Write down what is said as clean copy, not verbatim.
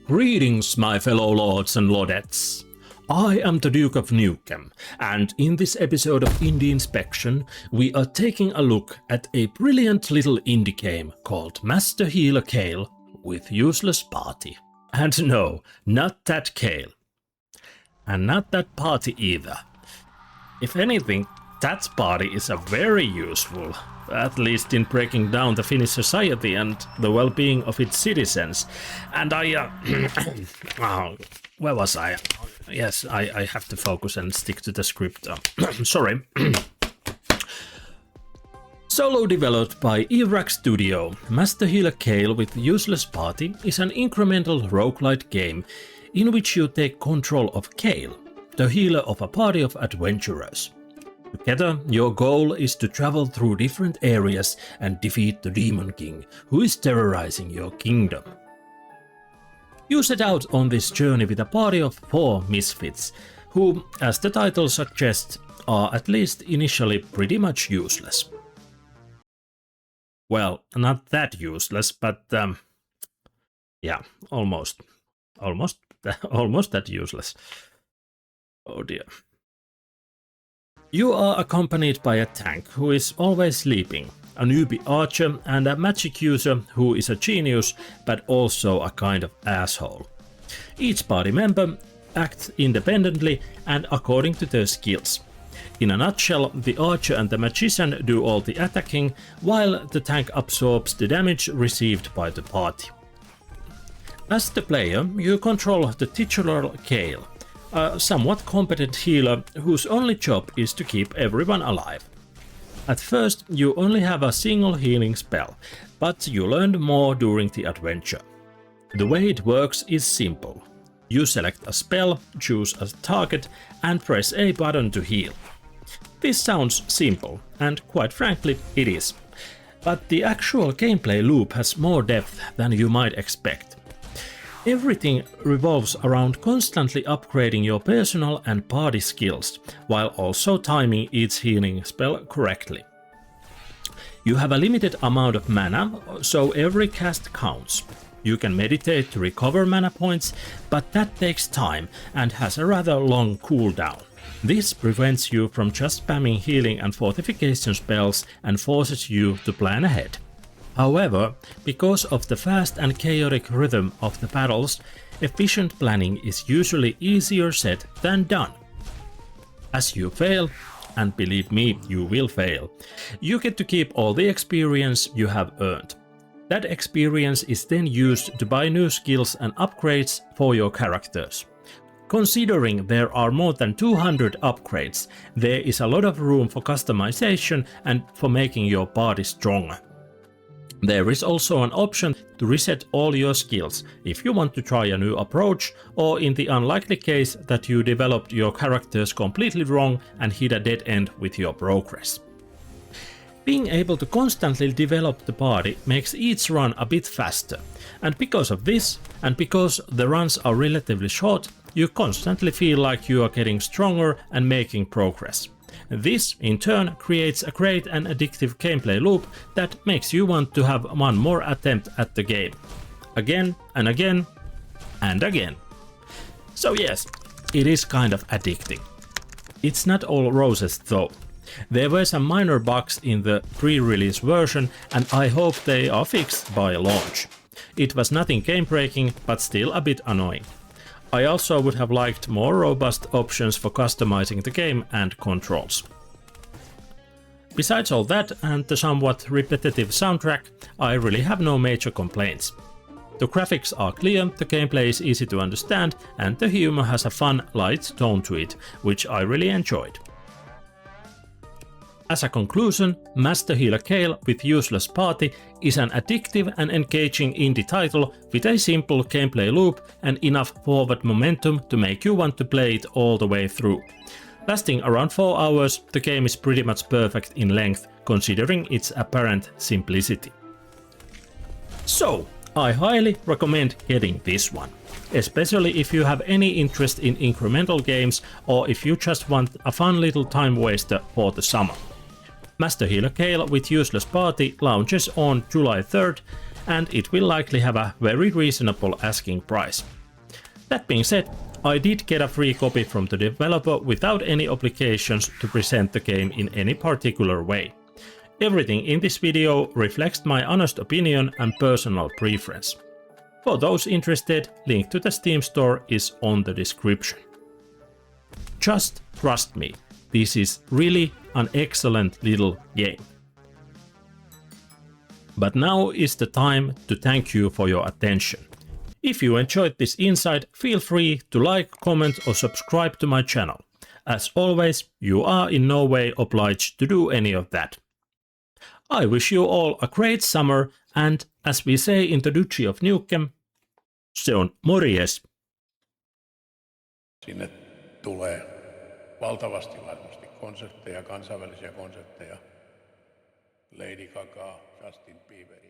Greetings, my fellow lords and lordettes. I am the Duke of Nukemin, and in this episode of Indie Inspection, we are taking a look at a brilliant little indie game called Master Healer Kale with useless party. And no, not that Kale. And not that party either. If anything, that party is a very useful, at least in breaking down the Finnish society and the well-being of its citizens. And where was I? Yes, I have to focus and stick to the script. Sorry. Solo developed by Evrac Studio, Master Healer Kale with Useless Party is an incremental roguelite game in which you take control of Kale, the healer of a party of adventurers. Together, your goal is to travel through different areas and defeat the Demon King, who is terrorizing your kingdom. You set out on this journey with a party of 4 misfits, who, as the title suggests, are at least initially pretty much useless. Well, not that useless, but yeah, almost that useless. Oh dear. You are accompanied by a tank who is always sleeping, a newbie archer and a magic user who is a genius but also a kind of asshole. Each party member acts independently and according to their skills. In a nutshell, the archer and the magician do all the attacking, while the tank absorbs the damage received by the party. As the player, you control the titular Kale, a somewhat competent healer whose only job is to keep everyone alive. At first, you only have a single healing spell, but you learn more during the adventure. The way it works is simple. You select a spell, choose a target, and press a button to heal. This sounds simple, and quite frankly, it is. But the actual gameplay loop has more depth than you might expect. Everything revolves around constantly upgrading your personal and party skills, while also timing each healing spell correctly. You have a limited amount of mana, so every cast counts. You can meditate to recover mana points, but that takes time and has a rather long cooldown. This prevents you from just spamming healing and fortification spells and forces you to plan ahead. However, because of the fast and chaotic rhythm of the battles, efficient planning is usually easier said than done. As you fail, and believe me, you will fail, you get to keep all the experience you have earned. That experience is then used to buy new skills and upgrades for your characters. Considering there are more than 200 upgrades, there is a lot of room for customization and for making your party stronger. There is also an option to reset all your skills if you want to try a new approach, or in the unlikely case that you developed your characters completely wrong and hit a dead end with your progress. Being able to constantly develop the party makes each run a bit faster, and because of this, and because the runs are relatively short, you constantly feel like you are getting stronger and making progress. This, in turn, creates a great and addictive gameplay loop that makes you want to have one more attempt at the game. Again and again and again. So yes, it is kind of addicting. It's not all roses though. There were some minor bugs in the pre-release version, and I hope they are fixed by launch. It was nothing game-breaking, but still a bit annoying. I also would have liked more robust options for customizing the game and controls. Besides all that and the somewhat repetitive soundtrack, I really have no major complaints. The graphics are clear, the gameplay is easy to understand, and the humor has a fun, light tone to it, which I really enjoyed. As a conclusion, Master Healer Kale with Useless Party is an addictive and engaging indie title with a simple gameplay loop and enough forward momentum to make you want to play it all the way through. Lasting around 4 hours, the game is pretty much perfect in length, considering its apparent simplicity. So, I highly recommend getting this one, especially if you have any interest in incremental games or if you just want a fun little time waster for the summer. Master Healer Kale with Useless Party launches on July 3rd, and it will likely have a very reasonable asking price. That being said, I did get a free copy from the developer without any obligations to present the game in any particular way. Everything in this video reflects my honest opinion and personal preference. For those interested, link to the Steam store is on the description. Just trust me, this is really an excellent little game. But now is the time to thank you for your attention. If you enjoyed this insight, feel free to like, comment or subscribe to my channel. As always, you are in no way obliged to do any of that. I wish you all a great summer, and as we say in the Duchy of Nukemin, se on morjes. Sinne tulee valtavasti varmasti konsertteja, kansainvälisiä konsertteja. Lady Gaga, Justin Bieber.